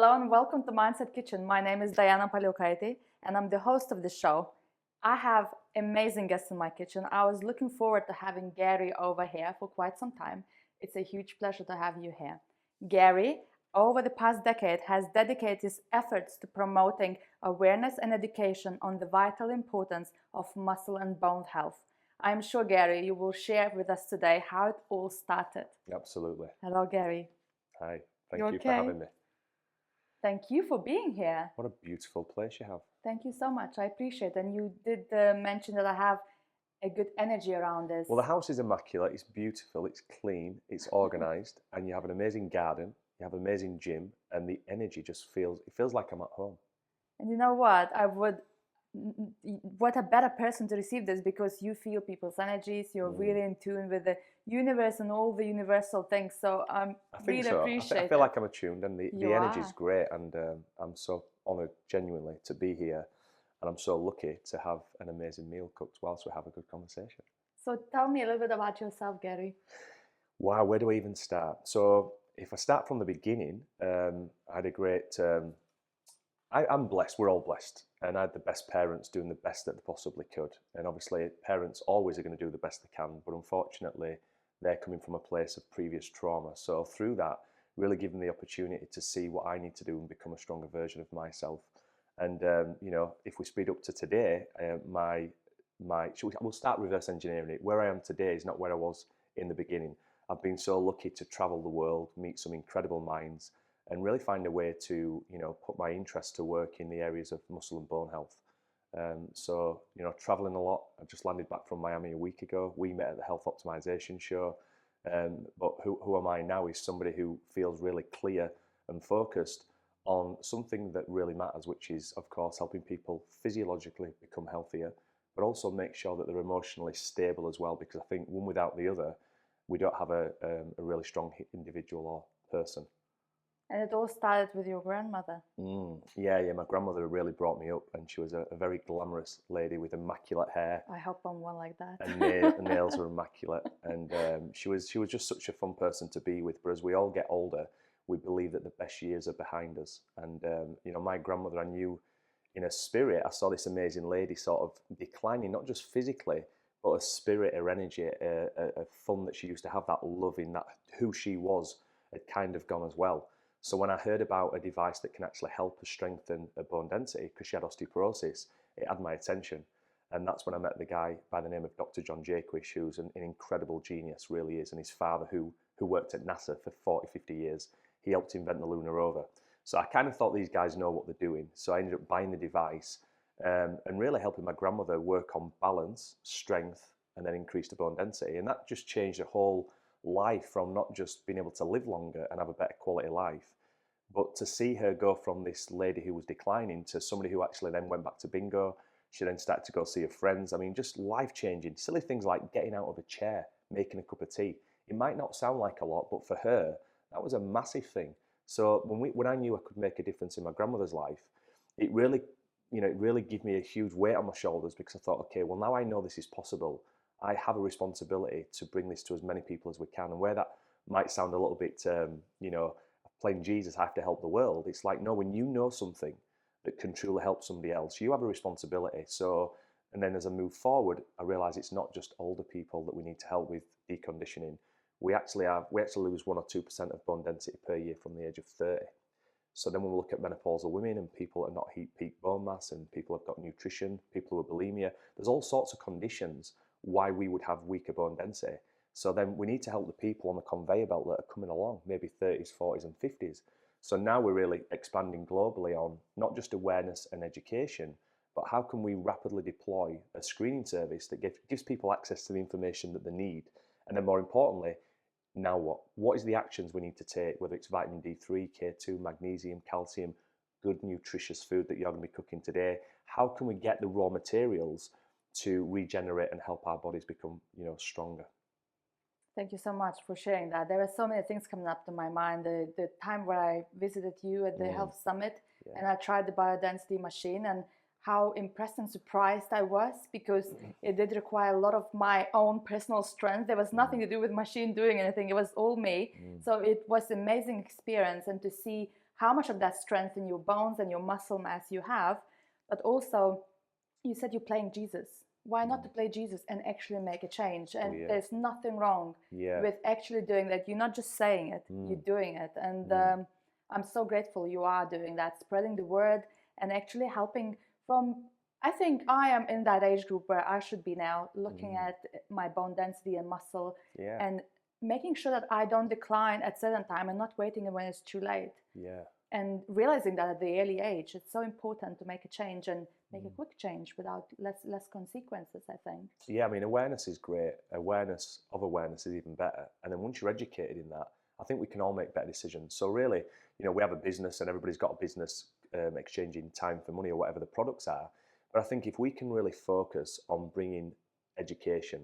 Hello and welcome to Mindset Kitchen. My name is Diana Paliokaite and I'm the host of the show. I have amazing guests in my kitchen. I was looking forward to having Gary over here for quite some time. It's a huge pleasure to have you here. Gary, over the past decade, has dedicated his efforts to promoting awareness and education on the vital importance of muscle and bone health. I'm sure, Gary, you will share with us today how it all started. Absolutely. Hello, Gary. Hi. Thank You you for okay? having me. Thank you for being here. What a beautiful place you have. Thank you so much. I appreciate it. And you did mention that I have a good energy around this. Well, the house is immaculate. It's beautiful. It's clean. It's organized. And you have an amazing garden. You have an amazing gym. And the energy just feels like I'm at home. And you know what? What a better person to receive this, because you feel people's energies. You're really in tune with the universe and all the universal things. So I think really so. appreciate I feel it. like I'm attuned, and the energy is great. And I'm so honored, genuinely, to be here. And I'm so lucky to have an amazing meal cooked whilst we have a good conversation. So tell me a little bit about yourself, Gary. Wow, where do I even start? So if I start from the beginning, I had a great. I'm blessed. We're all blessed, and I had the best parents doing the best that they possibly could. And obviously, parents always are going to do the best they can, but unfortunately, they're coming from a place of previous trauma. So through that, really given the opportunity to see what I need to do and become a stronger version of myself. And if we speed up to today, we'll start reverse engineering it. Where I am today is not where I was in the beginning. I've been so lucky to travel the world, meet some incredible minds, and really find a way to, put my interest to work in the areas of muscle and bone health. Traveling a lot. I just landed back from Miami a week ago. We met at the Health Optimization Show. But who am I now is somebody who feels really clear and focused on something that really matters, which is, of course, helping people physiologically become healthier, but also make sure that they're emotionally stable as well, because I think one without the other, we don't have a really strong individual or person. And it all started with your grandmother. Yeah. My grandmother really brought me up, and she was a very glamorous lady with immaculate hair. I hope I'm one like that. And the nails were immaculate. And she was just such a fun person to be with. But as we all get older, we believe that the best years are behind us. And, my grandmother, I knew in her spirit, I saw this amazing lady sort of declining, not just physically, but her spirit, her energy, a fun that she used to have, that love in that who she was had kind of gone as well. So when I heard about a device that can actually help her strengthen her bone density, because she had osteoporosis, it had my attention. And that's when I met the guy by the name of Dr. John Jaquish, who's an incredible genius, really is. And his father, who worked at NASA for 40, 50 years, he helped invent the lunar rover. So I kind of thought these guys know what they're doing. So I ended up buying the device and really helping my grandmother work on balance, strength, and then increase the bone density. And that just changed her whole life, from not just being able to live longer and have a better quality life, but to see her go from this lady who was declining to somebody who actually then went back to bingo. She then started to go see her friends. I mean, just life-changing, silly things like getting out of a chair, making a cup of tea. It might not sound like a lot, but for her, that was a massive thing. So when I knew I could make a difference in my grandmother's life, it really gave me a huge weight on my shoulders, because I thought, okay, well, now I know this is possible. I have a responsibility to bring this to as many people as we can. And where that might sound a little bit, playing Jesus, I have to help the world. It's like, no, when you know something that can truly help somebody else, you have a responsibility. So, and then as I move forward, I realize it's not just older people that we need to help with deconditioning. We actually lose 1 or 2% of bone density per year from the age of 30. So then when we look at menopausal women and people that are not peak bone mass, and people who have got nutrition, people who are bulimia, there's all sorts of conditions why we would have weaker bone density. So then we need to help the people on the conveyor belt that are coming along, maybe 30s, 40s and 50s. So now we're really expanding globally on not just awareness and education, but how can we rapidly deploy a screening service that gives people access to the information that they need? And then more importantly, now what? What is the actions we need to take, whether it's vitamin D3, K2, magnesium, calcium, good nutritious food that you're going to be cooking today? How can we get the raw materials to regenerate and help our bodies become, stronger? Thank you so much for sharing that. There were so many things coming up to my mind. The time where I visited you at the Health Summit, and I tried the biodensity machine, and how impressed and surprised I was, because it did require a lot of my own personal strength. There was nothing to do with machine doing anything. It was all me. So it was an amazing experience, and to see how much of that strength in your bones and your muscle mass you have, but also you said you're playing Jesus. Why not to play Jesus and actually make a change? And there's nothing wrong with actually doing that. You're not just saying it, you're doing it. And I'm so grateful you are doing that, spreading the word and actually helping from, I think I am in that age group where I should be now, looking at my bone density and muscle and making sure that I don't decline at certain time and not waiting when it's too late. And realizing that at the early age, it's so important to make a change and make a quick change without less consequences, I think. Yeah, I mean, awareness is great. Awareness is even better. And then once you're educated in that, I think we can all make better decisions. So really, we have a business and everybody's got a business exchanging time for money or whatever the products are. But I think if we can really focus on bringing education,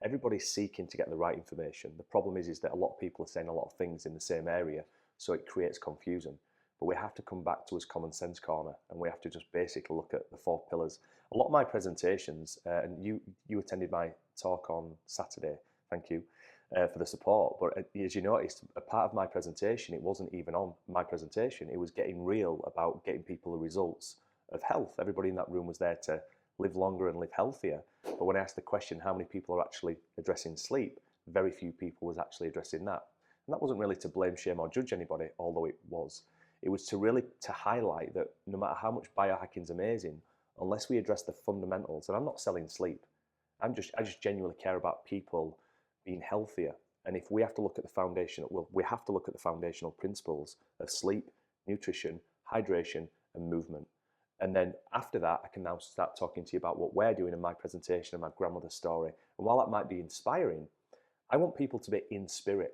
everybody's seeking to get the right information. The problem is that a lot of people are saying a lot of things in the same area, so it creates confusion. But we have to come back to us common sense corner, and we have to just basically look at the 4 pillars. A lot of my presentations, and you attended my talk on Saturday, thank you for the support. But as you noticed, a part of my presentation, it wasn't even on my presentation. It was getting real about getting people the results of health. Everybody in that room was there to live longer and live healthier. But when I asked the question, how many people are actually addressing sleep, very few people was actually addressing that. And that wasn't really to blame, shame, or judge anybody, although it was. It was to really to highlight that no matter how much biohacking is amazing, unless we address the fundamentals, and I'm not selling sleep, I just genuinely care about people being healthier. And if we have to look at the foundation, we have to look at the foundational principles of sleep, nutrition, hydration, and movement. And then after that, I can now start talking to you about what we're doing in my presentation and my grandmother's story. And while that might be inspiring, I want people to be in spirit,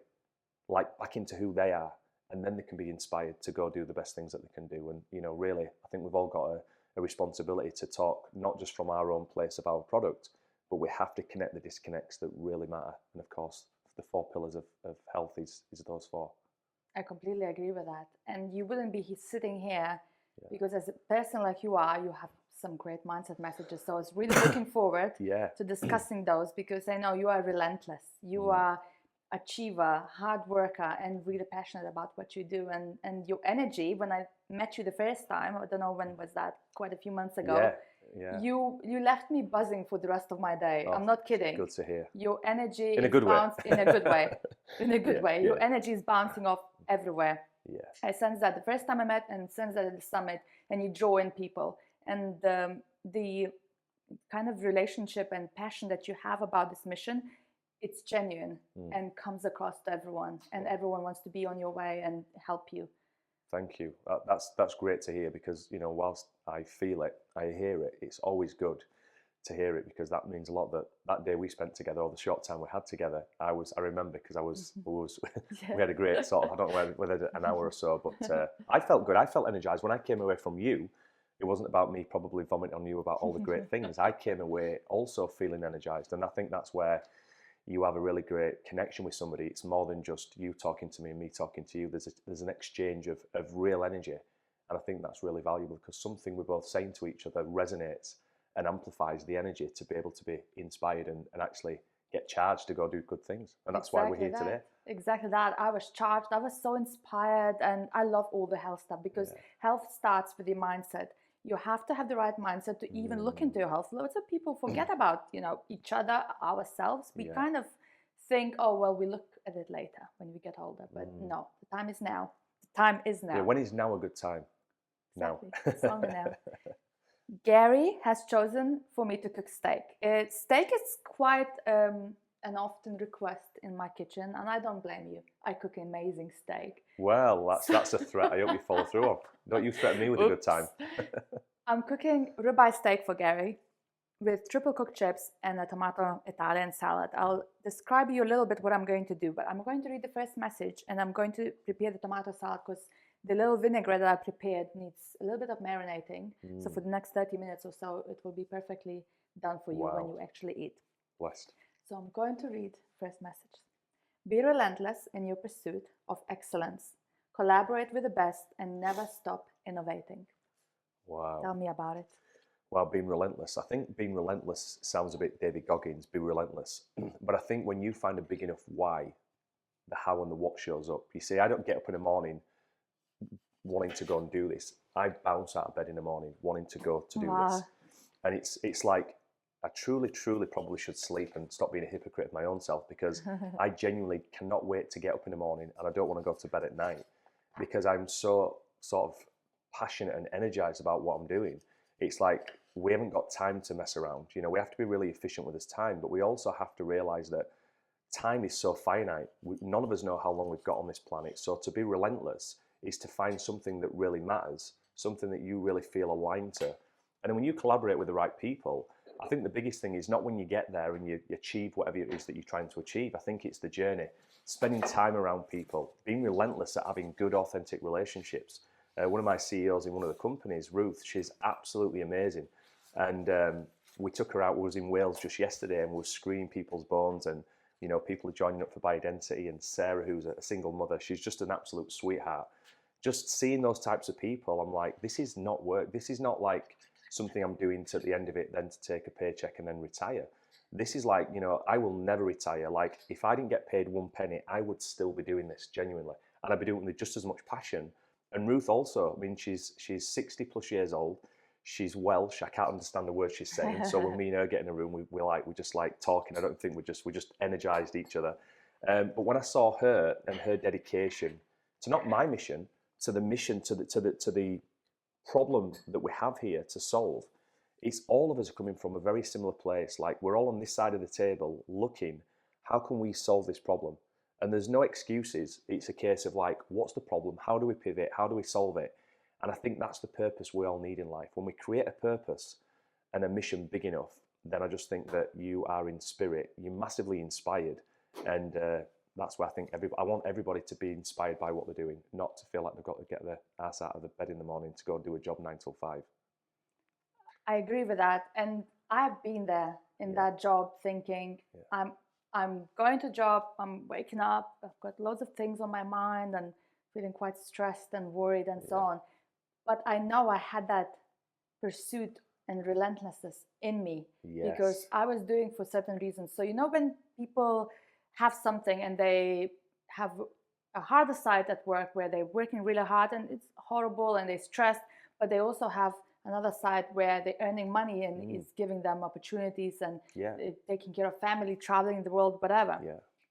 like back into who they are. And then they can be inspired to go do the best things that they can do. And, really, I think we've all got a responsibility to talk, not just from our own place of our product, but we have to connect the disconnects that really matter. And of course, the 4 pillars of health is those 4. I completely agree with that. And you wouldn't be sitting here because as a person like you are, you have some great mindset messages. So I was really looking forward to discussing those, because I know you are relentless. You are achiever, hard worker, and really passionate about what you do. And your energy, when I met you the first time, I don't know when was that, quite a few months ago, you left me buzzing for the rest of my day. I'm not kidding. Good to hear. Your energy in a good way. In a good way. In a good way. Your energy is bouncing off everywhere. I sense that the first time I met, and sense that at the summit, and you draw in people. And the kind of relationship and passion that you have about this mission, it's genuine and comes across to everyone, and everyone wants to be on your way and help you. Thank you. That's great to hear, because whilst I feel it, I hear it. It's always good to hear it, because that means a lot. That day we spent together, or the short time we had together, I remember, because we had a great sort of, I don't know whether an hour or so, but I felt good. I felt energized when I came away from you. It wasn't about me probably vomiting on you about all the great things. I came away also feeling energized, and I think that's where you have a really great connection with somebody. It's more than just you talking to me and me talking to you. There's an exchange of real energy. And I think that's really valuable, because something we're both saying to each other resonates and amplifies the energy to be able to be inspired and actually get charged to go do good things. And that's why we're here today. Exactly that. I was charged. I was so inspired. And I love all the health stuff, because health starts with your mindset. You have to have the right mindset to even look into your health. Lots of people forget about, each other, ourselves. We kind of think, oh, well, we look at it later when we get older. But no, the time is now. The time is now. Yeah, when is now a good time? Exactly. Now. It's longer now. Gary has chosen for me to cook steak. Steak is quite an often request in my kitchen, and I don't blame you. I cook amazing steak. Well, that's a threat I hope you follow through on. Don't you threaten me with a good time. I'm cooking ribeye steak for Gary with triple cooked chips and a tomato Italian salad. I'll describe you a little bit what I'm going to do, but I'm going to read the first message, and I'm going to prepare the tomato salad, because the little vinaigrette that I prepared needs a little bit of marinating. So for the next 30 minutes or so, it will be perfectly done for you when you actually eat. Blessed. So I'm going to read first message. Be relentless in your pursuit of excellence. Collaborate with the best and never stop innovating. Wow. Tell me about it. Well, being relentless. I think being relentless sounds a bit David Goggins, be relentless. But I think when you find a big enough why, the how and the what shows up. You see, I don't get up in the morning wanting to go and do this, I bounce out of bed in the morning wanting to go to do this. Wow. And it's like, I truly probably should sleep and stop being a hypocrite of my own self, because I genuinely cannot wait to get up in the morning, and I don't want to go to bed at night, because I'm so sort of passionate and energized about what I'm doing. It's like, we haven't got time to mess around. You know, we have to be really efficient with this time, but we also have to realize that time is so finite. None of us know how long we've got on this planet. So to be relentless is to find something that really matters, something that you really feel aligned to. And then when you collaborate with the right people, I think the biggest thing is not when you get there and you achieve whatever it is that you're trying to achieve. I think it's the journey, spending time around people, being relentless at having good, authentic relationships. One of my CEOs in one of the companies, Ruth, she's absolutely amazing. And we took her out, we was in Wales just yesterday, and we were screening people's bones, and you know, people are joining up for Biodensity, and Sarah, who's a single mother, she's just an absolute sweetheart. Just seeing those types of people, I'm like, this is not work. This is not like something I'm doing to the end of it, then to take a paycheck and then retire. This is like, you know, I will never retire. Like, if I didn't get paid one penny, I would still be doing this genuinely. And I'd be doing it with just as much passion. And Ruth also, I mean, she's 60 plus years old. She's Welsh. I can't understand the words she's saying. So when me and her get in a room, we just like talking. I don't think we just energized each other. But when I saw her and her dedication to not my mission, to the mission, to the problem that we have here to solve, it's all of us are coming from a very similar place. Like, we're all on this side of the table looking, how can we solve this problem? And there's no excuses. It's a case of like, what's the problem? How do we pivot? How do we solve it? And I think that's the purpose we all need in life. When we create a purpose and a mission big enough, then I just think that you are in spirit, you're massively inspired. And that's where I think I want everybody to be inspired by what they're doing, not to feel like they've got to get their ass out of the bed in the morning to go and do a job 9 till 5. I agree with that. And I've been there in that job thinking, I'm going to job, I'm waking up, I've got loads of things on my mind and feeling quite stressed and worried and so on. But I know I had that pursuit and relentlessness in me because I was doing for certain reasons. So, you know, when people have something and they have a harder side at work where they're working really hard and it's horrible and they're stressed, but they also have another side where they're earning money and it's giving them opportunities and taking care of family, traveling the world, whatever.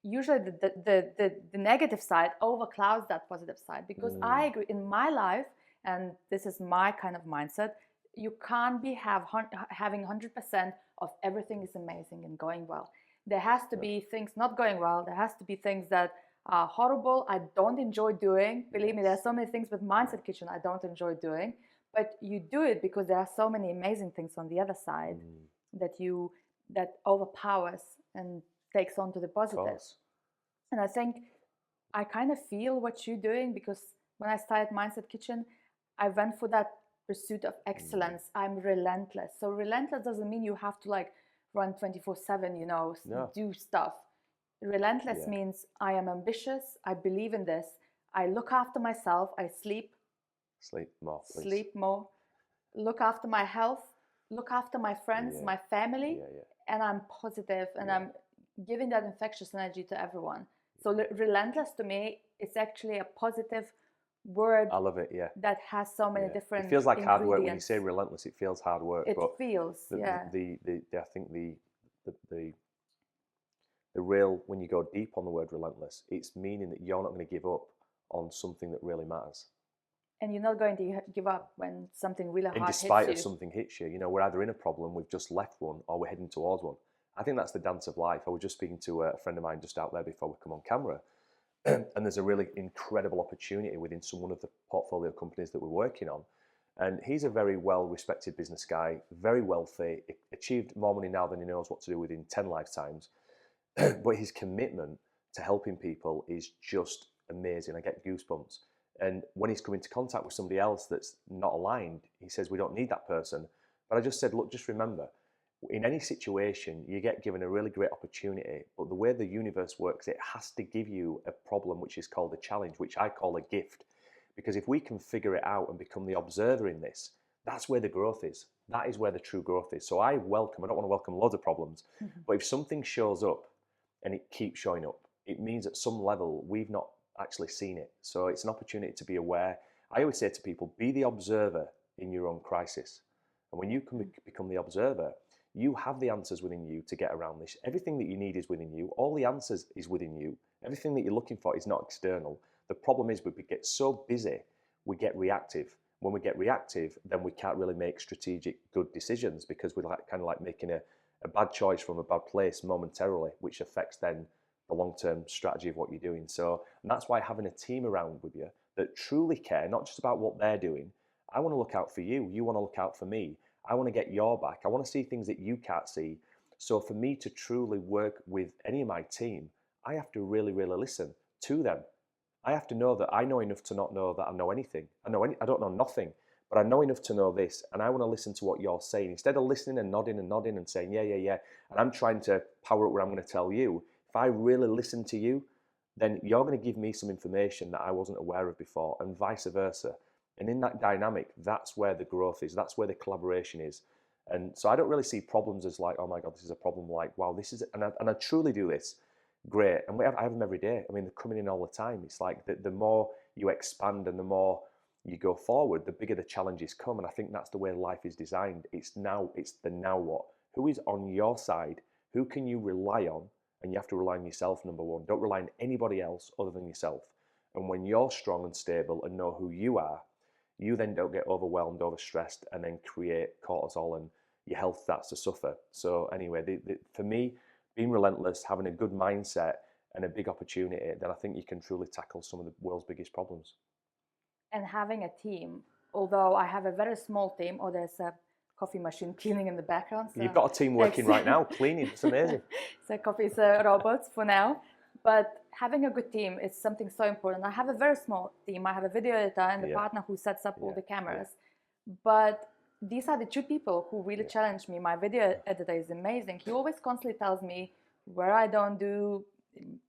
Usually the negative side overclouds that positive side, because I agree in my life, and this is my kind of mindset, you can't be having 100% of everything is amazing and going well. There has to be things not going well. There has to be things that are horrible, I don't enjoy doing. Believe me, there are so many things with Mindset Kitchen I don't enjoy doing. But you do it because there are so many amazing things on the other side that overpowers and takes on to the positive. And I think I kind of feel what you're doing, because when I started Mindset Kitchen, I went for that pursuit of excellence. I'm relentless. So relentless doesn't mean you have to like run 24/7, you know, do stuff. Relentless means I am ambitious. I believe in this. I look after myself. I sleep more, please. Sleep more. Look after my health. Look after my friends, my family. And I'm positive and I'm giving that infectious energy to everyone. So relentless to me, it's actually a positive word. I love it, that has so many different It feels like hard work. When you say relentless, it feels hard work. It feels, I think the real, when you go deep on the word relentless, it's meaning that you're not going to give up on something that really matters. And you're not going to give up when something really hard hits you. Despite of something hits you, you know, we're either in a problem, we've just left one, or we're heading towards one. I think that's the dance of life. I was just speaking to a friend of mine just out there before we come on camera, and there's a really incredible opportunity within one of the portfolio companies that we're working on. And he's a very well-respected business guy, very wealthy, achieved more money now than he knows what to do within 10 lifetimes. But his commitment to helping people is just amazing. I get goosebumps. And when he's come into contact with somebody else that's not aligned, he says, we don't need that person. But I just said, look, just remember, in any situation, you get given a really great opportunity, but the way the universe works, it has to give you a problem, which is called a challenge, which I call a gift. Because if we can figure it out and become the observer in this, that's where the growth is. That is where the true growth is. So I don't want to welcome loads of problems, but if something shows up and it keeps showing up, it means at some level we've not actually seen it. So it's an opportunity to be aware. I always say to people, be the observer in your own crisis. And when you can become the observer, you have the answers within you to get around this. Everything that you need is within you. All the answers is within you. Everything that you're looking for is not external. The problem is we get so busy, we get reactive. When we get reactive, then we can't really make strategic, good decisions because we're kind of like making a bad choice from a bad place momentarily, which affects then the long-term strategy of what you're doing. So and that's why having a team around with you that truly care, not just about what they're doing. I want to look out for you. You want to look out for me. I want to get your back. I want to see things that you can't see. So for me to truly work with any of my team, I have to really, really listen to them. I have to know that I know enough to not know that I know anything. I don't know nothing, but I know enough to know this, and I want to listen to what you're saying. Instead of listening and nodding and saying, yeah, yeah, yeah, and I'm trying to power up what I'm going to tell you, if I really listen to you, then you're going to give me some information that I wasn't aware of before, and vice versa. And in that dynamic, that's where the growth is. That's where the collaboration is. And so I don't really see problems as like, oh my God, this is a problem. Like, wow, this is, and I truly do this. Great. And I have them every day. I mean, they're coming in all the time. It's like the more you expand and the more you go forward, the bigger the challenges come. And I think that's the way life is designed. It's the now what? Who is on your side? Who can you rely on? And you have to rely on yourself, number one. Don't rely on anybody else other than yourself. And when you're strong and stable and know who you are, you then don't get overwhelmed, overstressed, and then create cortisol and your health starts to suffer. So anyway, for me, being relentless, having a good mindset and a big opportunity, then I think you can truly tackle some of the world's biggest problems. And having a team, although I have a very small team, or there's a coffee machine cleaning in the background. So you've got a team working right now, cleaning. It's amazing. So coffee is a robot for now. But having a good team is something so important. I have a very small team. I have a video editor and a partner who sets up all the cameras. But these are the two people who really challenge me. My video editor is amazing. He always constantly tells me where I don't do,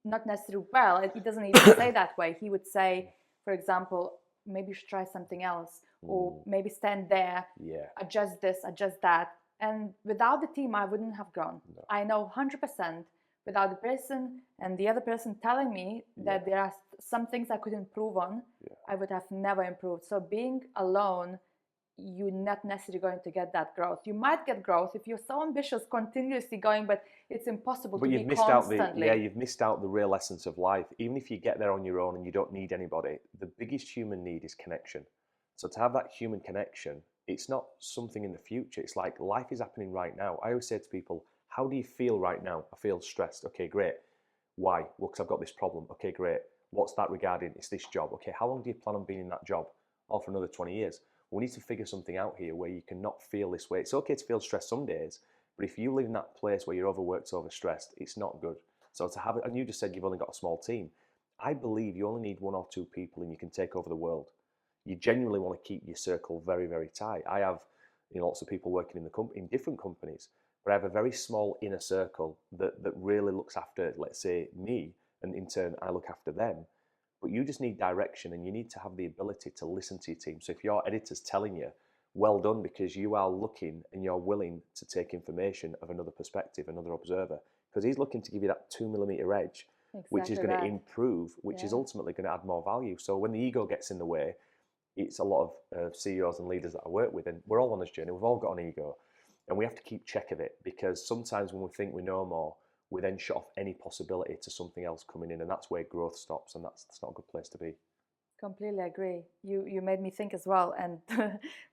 not necessarily well. He doesn't even say that way. He would say, for example, maybe you should try something else, or maybe stand there, adjust this, adjust that. And without the team, I wouldn't have grown. No. I know 100%. Without the person and the other person telling me that there are some things I could improve on, I would have never improved. So being alone, you're not necessarily going to get that growth. You might get growth if you're so ambitious, continuously going, but it's impossible to be constantly. You've missed out the real essence of life. Even if you get there on your own and you don't need anybody, the biggest human need is connection. So to have that human connection, it's not something in the future. It's like life is happening right now. I always say to people, how do you feel right now? I feel stressed. Okay, great. Why? Well, because I've got this problem. Okay, great. What's that regarding? It's this job. Okay, how long do you plan on being in that job? Oh, for another 20 years. We need to figure something out here where you cannot feel this way. It's okay to feel stressed some days, but if you live in that place where you're overworked, overstressed, it's not good. So to have it, and you just said you've only got a small team. I believe you only need one or two people and you can take over the world. You genuinely want to keep your circle very, very tight. I have lots of people working in different companies, but I have a very small inner circle that really looks after, let's say, me, and in turn, I look after them. But you just need direction and you need to have the ability to listen to your team. So if your editor's telling you, well done, because you are looking and you're willing to take information of another perspective, another observer, because he's looking to give you that 2mm edge, which is going to improve, which is ultimately going to add more value. So when the ego gets in the way, it's a lot of CEOs and leaders that I work with, and we're all on this journey. We've all got an ego. And we have to keep check of it, because sometimes when we think we know more, we then shut off any possibility to something else coming in, and that's where growth stops, and that's not a good place to be. Completely agree. You made me think as well, and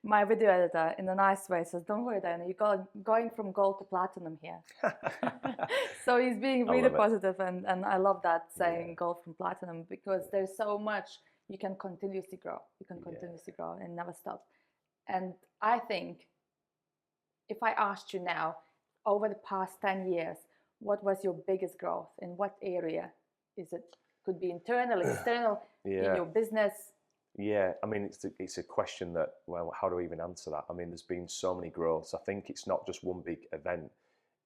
my video editor, in a nice way, says, "Don't worry, Diana, you're going from gold to platinum here." So he's being really positive, and I love that saying gold from platinum, because there's so much you can continuously grow. You can continuously grow and never stop. And I think, if I asked you now, over the past 10 years, what was your biggest growth? In what area is it? Could be internal, external, in your business? Yeah, I mean, it's a question that, well, how do I even answer that? I mean, there's been so many growths. I think it's not just one big event.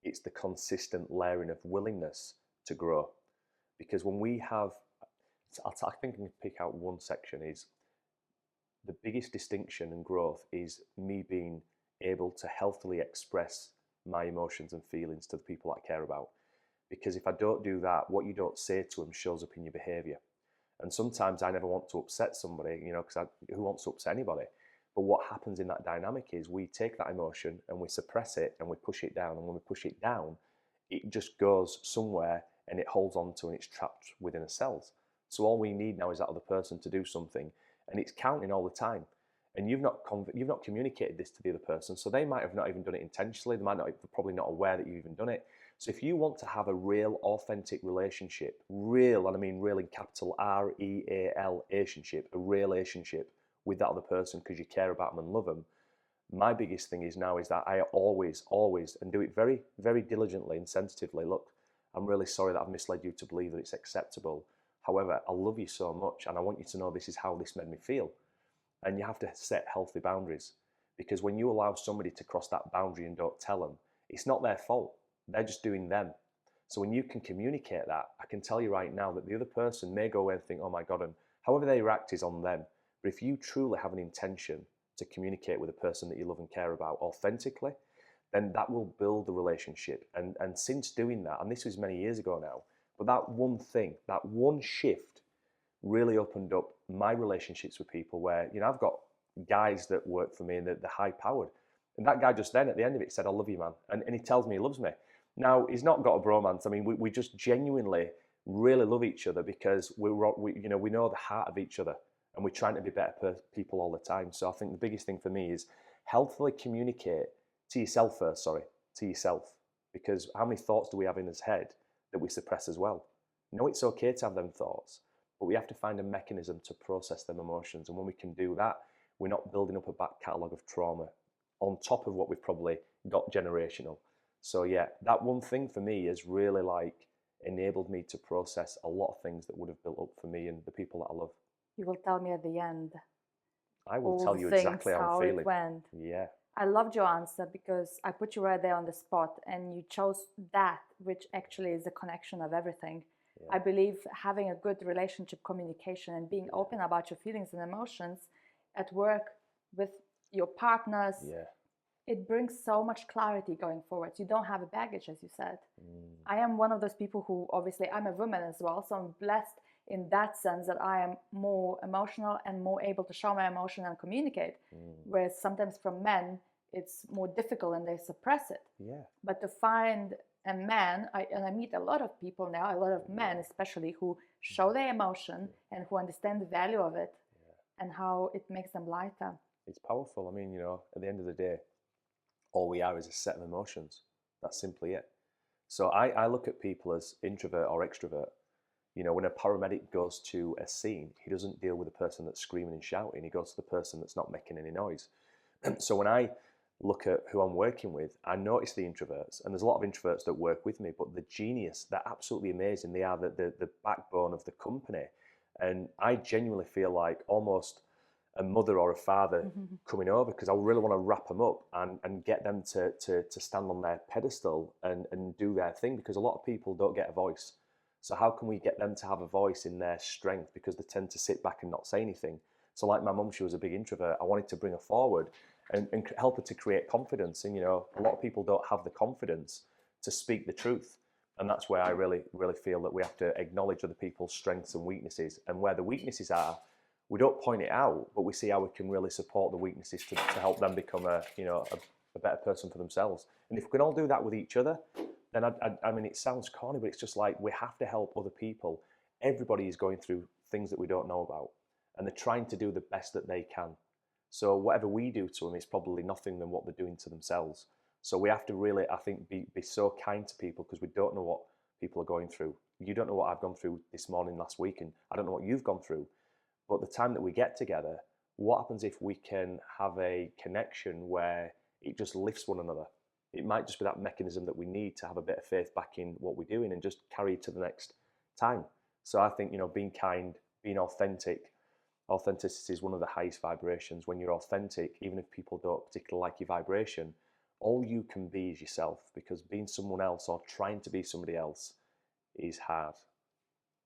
It's the consistent layering of willingness to grow. Because when we have, I think I can pick out one section, is the biggest distinction and growth is me being able to healthily express my emotions and feelings to the people I care about. Because if I don't do that, what you don't say to them shows up in your behavior. And sometimes I never want to upset somebody, you know, because who wants to upset anybody? But what happens in that dynamic is we take that emotion and we suppress it and we push it down. And when we push it down, it just goes somewhere and it holds on to and it's trapped within the cells. So all we need now is that other person to do something, and it's counting all the time. And you've not communicated this to the other person, so they might have not even done it intentionally. They might not, probably not aware that you've even done it. So if you want to have a real, authentic relationship, real, and I mean real in capital REAL relationship, a relationship with that other person because you care about them and love them, my biggest thing is now is that I always, and do it very, very diligently and sensitively. Look, I'm really sorry that I've misled you to believe that it's acceptable. However, I love you so much and I want you to know this is how this made me feel. And you have to set healthy boundaries, because when you allow somebody to cross that boundary and don't tell them, it's not their fault. They're just doing them. So when you can communicate that, I can tell you right now that the other person may go away and think, oh my God, and however they react is on them. But if you truly have an intention to communicate with a person that you love and care about authentically, then that will build the relationship. And since doing that, and this was many years ago now, but that one thing, that one shift really opened up my relationships with people where, you know, I've got guys that work for me and they're high powered. And that guy just then at the end of it said, I love you, man. And he tells me he loves me. Now, he's not got a bromance. I mean, we just genuinely really love each other because we know the heart of each other and we're trying to be better people all the time. So I think the biggest thing for me is healthily communicate to yourself first, to yourself. Because how many thoughts do we have in his head that we suppress as well? No, it's okay to have them thoughts, but we have to find a mechanism to process them emotions. And when we can do that, we're not building up a back catalogue of trauma on top of what we've probably got generational. So yeah, that one thing for me has really enabled me to process a lot of things that would have built up for me and the people that I love. You will tell me at the end. I will tell you exactly how I'm feeling. It went. Yeah. I loved your answer because I put you right there on the spot and you chose that, which actually is the connection of everything. Yeah. I believe having a good relationship communication and being open about your feelings and emotions at work with your partners, it brings so much clarity going forward. You don't have a baggage, as you said. I am one of those people who, obviously, I'm a woman as well, so I'm blessed in that sense that I am more emotional and more able to show my emotion and communicate, whereas sometimes from men, it's more difficult and they suppress it. Yeah. But to find a man, and I meet a lot of people now, a lot of men especially, who show their emotion and who understand the value of it and how it makes them lighter. It's powerful. I mean, at the end of the day, all we are is a set of emotions. That's simply it. So I look at people as introvert or extrovert. When a paramedic goes to a scene, he doesn't deal with the person that's screaming and shouting. He goes to the person that's not making any noise. So when I look at who I'm working with, I notice the introverts, and there's a lot of introverts that work with me, but the genius, they're absolutely amazing. They are the backbone of the company. And I genuinely feel like almost a mother or a father coming over, because I really want to wrap them up and get them to stand on their pedestal and do their thing, because a lot of people don't get a voice. So how can we get them to have a voice in their strength, because they tend to sit back and not say anything? So like my mum, she was a big introvert. I wanted to bring her forward and help her to create confidence. And, a lot of people don't have the confidence to speak the truth. And that's where I really, really feel that we have to acknowledge other people's strengths and weaknesses. And where the weaknesses are, we don't point it out, but we see how we can really support the weaknesses to help them become a better person for themselves. And if we can all do that with each other, then I mean, it sounds corny, but it's just like we have to help other people. Everybody is going through things that we don't know about, and they're trying to do the best that they can. So whatever we do to them is probably nothing than what they're doing to themselves. So we have to really, I think, be so kind to people, because we don't know what people are going through. You don't know what I've gone through this morning, last week, and I don't know what you've gone through. But the time that we get together, what happens if we can have a connection where it just lifts one another? It might just be that mechanism that we need to have a bit of faith back in what we're doing and just carry it to the next time. So I think, being kind, being authentic, authenticity is one of the highest vibrations. When you're authentic, even if people don't particularly like your vibration, all you can be is yourself, because being someone else or trying to be somebody else is hard.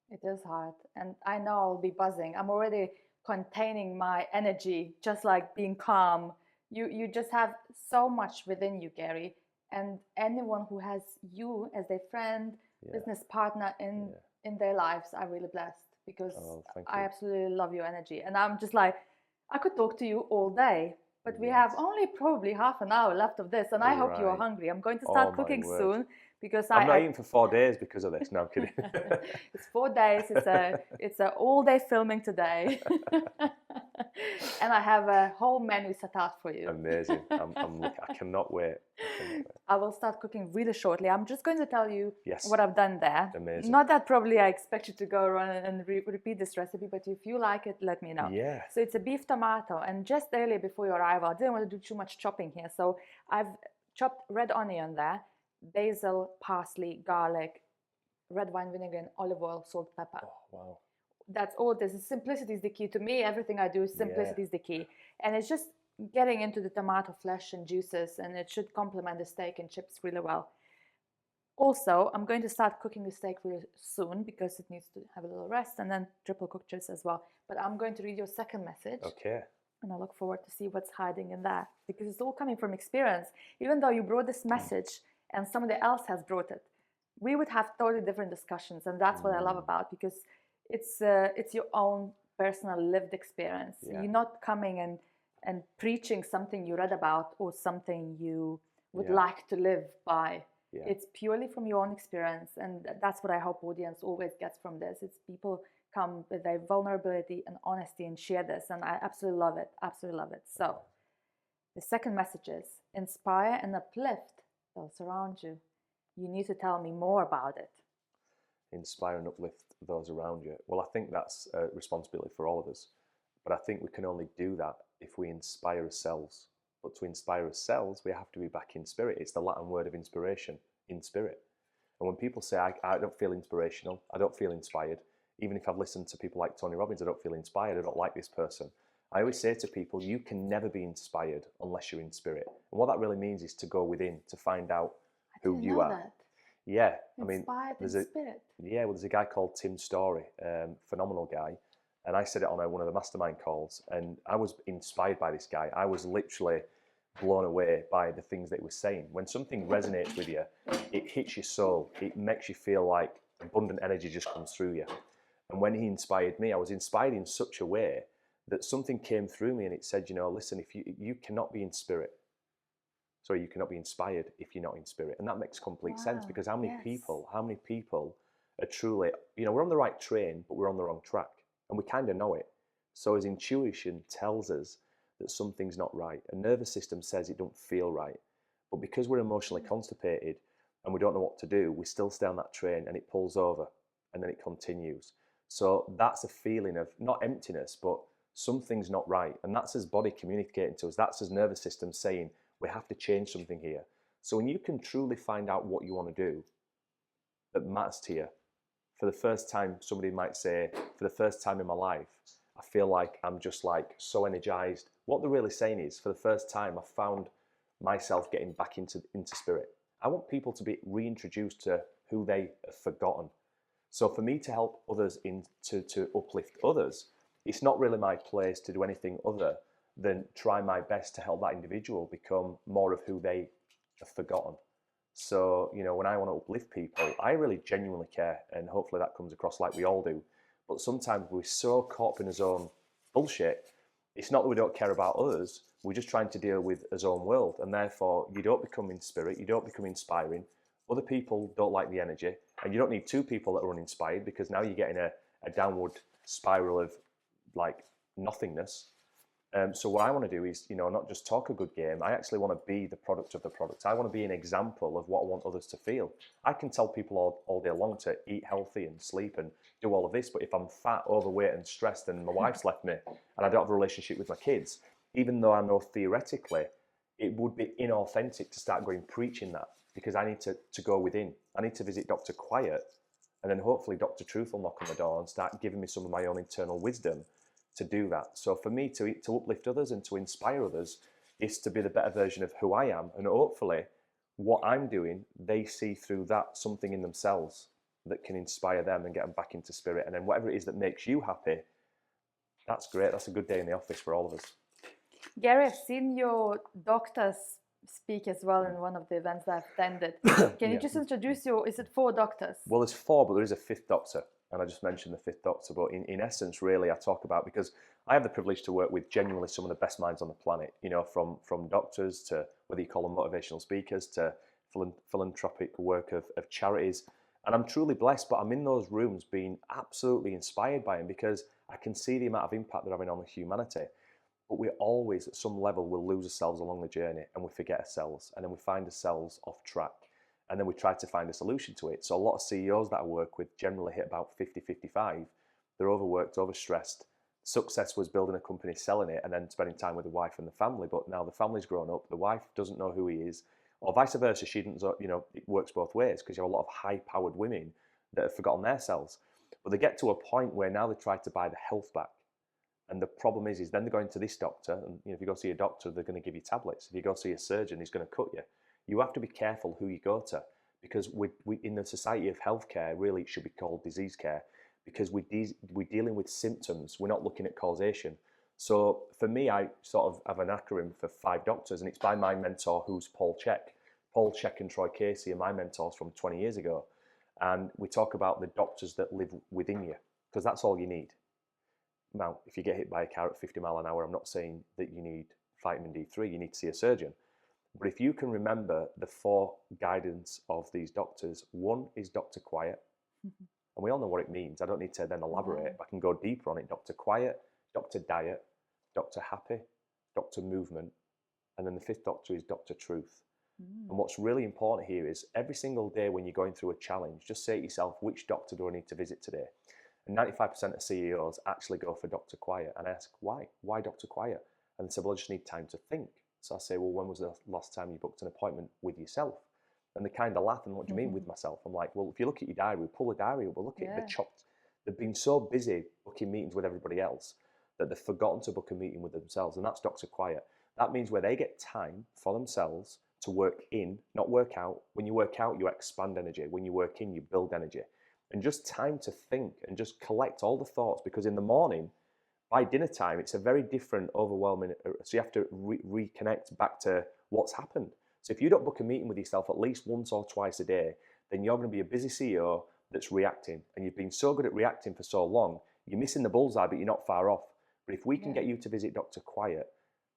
It is hard. And I know I'll be buzzing. I'm already containing my energy, just like being calm. You just have so much within you, Gary. And anyone who has you as their friend, business partner in their lives are really blessed. because Thank I you. absolutely love your energy. And I'm just like, I could talk to you all day, but we Yes. have only probably half an hour left of this. And I hope you are Right. hungry. I'm going to Oh start my cooking word. soon because I'm not I eating for 4 days because of this. No, I'm kidding. it's 4 days. It's a all day filming today. And I have a whole menu set out for you. Amazing. I cannot wait. I will start cooking really shortly. I'm just going to tell you Yes. what I've done there. Amazing. Not that probably I expect you to go around and repeat this recipe, but if you like it, let me know. Yeah. So it's a beef tomato, and just earlier before your arrival, I didn't want to do too much chopping here, so I've chopped red onion there, basil, parsley, garlic, red wine vinegar, and olive oil, salt, pepper. Oh, wow. That's all. This is simplicity is the key to me. Everything I do, simplicity is the key, and it's just getting into the tomato flesh and juices, and it should complement the steak and chips really well. Also, I'm going to start cooking the steak really soon because it needs to have a little rest, and then triple cook chips as well. But I'm going to read your second message. Okay. And I look forward to see what's hiding in that, because it's all coming from experience. Even though you brought this message and somebody else has brought it, we would have totally different discussions, and that's what I love about, because it's your own personal lived experience. Yeah. You're not coming and preaching something you read about or something you would Yeah. like to live by. Yeah. It's purely from your own experience, and that's what I hope audience always gets from this. It's people come with their vulnerability and honesty and share this, and I absolutely love it. Absolutely love it. So the second message is inspire and uplift those around you. You need to tell me more about it. Inspire and uplift those around you. Well, I think that's a responsibility for all of us, but I think we can only do that if we inspire ourselves. But to inspire ourselves, we have to be back in spirit. It's the Latin word of inspiration, in spirit. And when people say, I don't feel inspirational, I don't feel inspired, even if I've listened to people like Tony Robbins, I don't feel inspired, I don't like this person. I always say to people, you can never be inspired unless you're in spirit. And what that really means is to go within, to find out who you are. That. Yeah, I mean, Inspired in spirit. Yeah, well, there's a guy called Tim Story, phenomenal guy, and I said it on one of the mastermind calls, and I was inspired by this guy. I was literally blown away by the things that he was saying. When something resonates with you, it hits your soul. It makes you feel like abundant energy just comes through you. And when he inspired me, I was inspired in such a way that something came through me and it said, listen, if you cannot be in spirit. Sorry, you cannot be inspired if you're not in spirit. And that makes complete sense, because how many people are truly, we're on the right train, but we're on the wrong track. And we kind of know it. So as intuition tells us that something's not right, a nervous system says it don't feel right. But because we're emotionally constipated and we don't know what to do, we still stay on that train and it pulls over and then it continues. So that's a feeling of not emptiness, but something's not right. And that's his body communicating to us. That's his nervous system saying, we have to change something here. So when you can truly find out what you want to do that matters to you, for the first time, somebody might say, for the first time in my life, I feel like I'm just like so energized. What they're really saying is, for the first time, I found myself getting back into spirit. I want people to be reintroduced to who they have forgotten. So for me to help others, to uplift others, it's not really my place to do anything other than try my best to help that individual become more of who they have forgotten. So, when I want to uplift people, I really genuinely care, and hopefully that comes across like we all do. But sometimes we're so caught up in our own bullshit. It's not that we don't care about others, we're just trying to deal with our own world, and therefore you don't become in spirit, you don't become inspiring. Other people don't like the energy, and you don't need two people that are uninspired, because now you're getting a downward spiral of like nothingness. So what I want to do is, not just talk a good game. I actually want to be the product of the product. I want to be an example of what I want others to feel. I can tell people all day long to eat healthy and sleep and do all of this, but if I'm fat, overweight and stressed and my wife's left me and I don't have a relationship with my kids, even though I know theoretically it would be inauthentic to start going preaching that, because I need to go within. I need to visit Dr. Quiet, and then hopefully Dr. Truth will knock on the door and start giving me some of my own internal wisdom to do that. So for me to uplift others and to inspire others is to be the better version of who I am, and hopefully what I'm doing, they see through that something in themselves that can inspire them and get them back into spirit. And then whatever it is that makes you happy, that's great. That's a good day in the office for all of us. Gary, I've seen your doctors speak as well in one of the events that I've attended. Can you just introduce is it 4 doctors? Well, there's 4, but there is a 5th doctor. and I just mentioned the fifth doctor, but in essence, really, I talk about, because I have the privilege to work with genuinely some of the best minds on the planet, you know, from doctors to whether you call them motivational speakers to philanthropic work of charities. And I'm truly blessed, but I'm in those rooms being absolutely inspired by them because I can see the amount of impact they're having on humanity. But we always, at some level, will lose ourselves along the journey and we forget ourselves, and then we find ourselves off track. And then we try to find a solution to it. So a lot of CEOs that I work with generally hit about 50, 55. They're overworked, overstressed. Success was building a company, selling it, and then spending time with the wife and the family. But now the family's grown up, the wife doesn't know who he is, or vice versa. She didn't, you know, it works both ways because you have a lot of high-powered women that have forgotten their selves. But they get to a point where now they try to buy the health back. And the problem is then they're going to this doctor, and you know, if you go see a doctor, they're going to give you tablets. If you go see a surgeon, he's going to cut you. You have to be careful who you go to, because we in the society of healthcare, really it should be called disease care, because we're dealing with symptoms. We're not looking at causation. So for me, I sort of have an acronym for 5 doctors, and it's by my mentor, who's Paul Chek. Paul Chek and Troy Casey are my mentors from 20 years ago. And we talk about the doctors that live within you, because that's all you need. Now, if you get hit by a car at 50 miles an hour, I'm not saying that you need vitamin D3, you need to see a surgeon. But if you can remember the 4 guidance of these doctors, 1 is Dr. Quiet. Mm-hmm. And we all know what it means. I don't need to then elaborate. I can go deeper on it. Dr. Quiet, Dr. Diet, Dr. Happy, Dr. Movement, and then the 5th doctor is Dr. Truth. Mm. And what's really important here is every single day when you're going through a challenge, just say to yourself, which doctor do I need to visit today? And 95% of CEOs actually go for Dr. Quiet. And I ask, why? Why Dr. Quiet? And they say, well, I just need time to think. So I say, well, when was the last time you booked an appointment with yourself? And they kind of laugh, and what do you mean with myself? I'm like, well, if you look at your diary, pull the diary up, we'll look at it, they're chopped. They've been so busy booking meetings with everybody else that they've forgotten to book a meeting with themselves, and that's Dr. Quiet. That means where they get time for themselves to work in, not work out. When you work out, you expand energy. When you work in, you build energy. And just time to think and just collect all the thoughts, because in the morning, by dinner time, it's a very different, overwhelming, so you have to reconnect back to what's happened. So if you don't book a meeting with yourself at least once or twice a day, then you're going to be a busy CEO that's reacting. And you've been so good at reacting for so long, you're missing the bullseye, but you're not far off. But if we can get you to visit Dr. Quiet,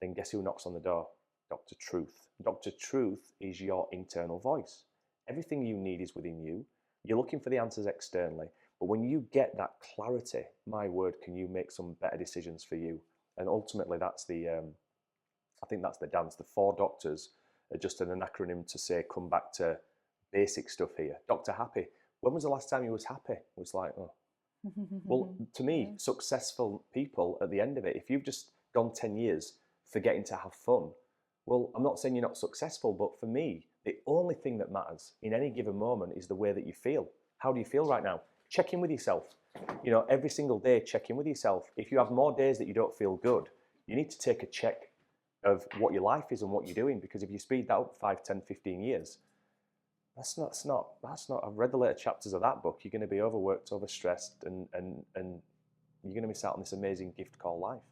then guess who knocks on the door? Dr. Truth. Dr. Truth is your internal voice. Everything you need is within you. You're looking for the answers externally. But when you get that clarity, my word, can you make some better decisions for you? And ultimately, that's the, I think that's the dance. The 4 doctors are just an acronym to say, come back to basic stuff here. Dr. Happy. When was the last time you was happy? It was like, oh. Well, to me, successful people at the end of it, if you've just gone 10 years forgetting to have fun, well, I'm not saying you're not successful, but for me, the only thing that matters in any given moment is the way that you feel. How do you feel right now? Check in with yourself. You know, every single day, check in with yourself. If you have more days that you don't feel good, you need to take a check of what your life is and what you're doing, because if you speed that up 5, 10, 15 years, that's not, I've read the later chapters of that book. You're going to be overworked, overstressed, and you're going to miss out on this amazing gift called life.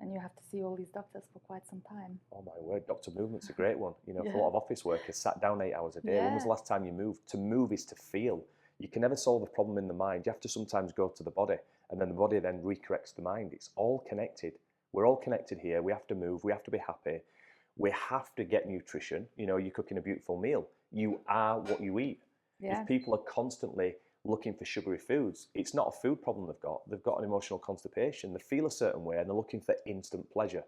And you have to see all these doctors for quite some time. Oh my word, Dr. Movement's a great one. You know, for a lot of office workers, sat down 8 hours a day. When was the last time you moved? To move is to feel. You can never solve a problem in the mind. You have to sometimes go to the body, and then the body then recorrects the mind. It's all connected. We're all connected here. We have to move. We have to be happy. We have to get nutrition. You know, you're cooking a beautiful meal. You are what you eat. If people are constantly looking for sugary foods, it's not a food problem they've got. They've got an emotional constipation. They feel a certain way and they're looking for instant pleasure,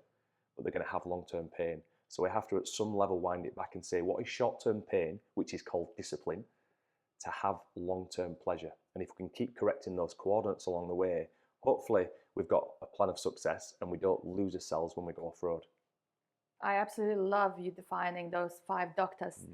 but they're going to have long-term pain. So we have to, at some level, wind it back and say, what is short-term pain, which is called discipline, to have long-term pleasure? And if we can keep correcting those coordinates along the way, hopefully we've got a plan of success and we don't lose ourselves when we go off-road. I absolutely love you defining those 5 doctors.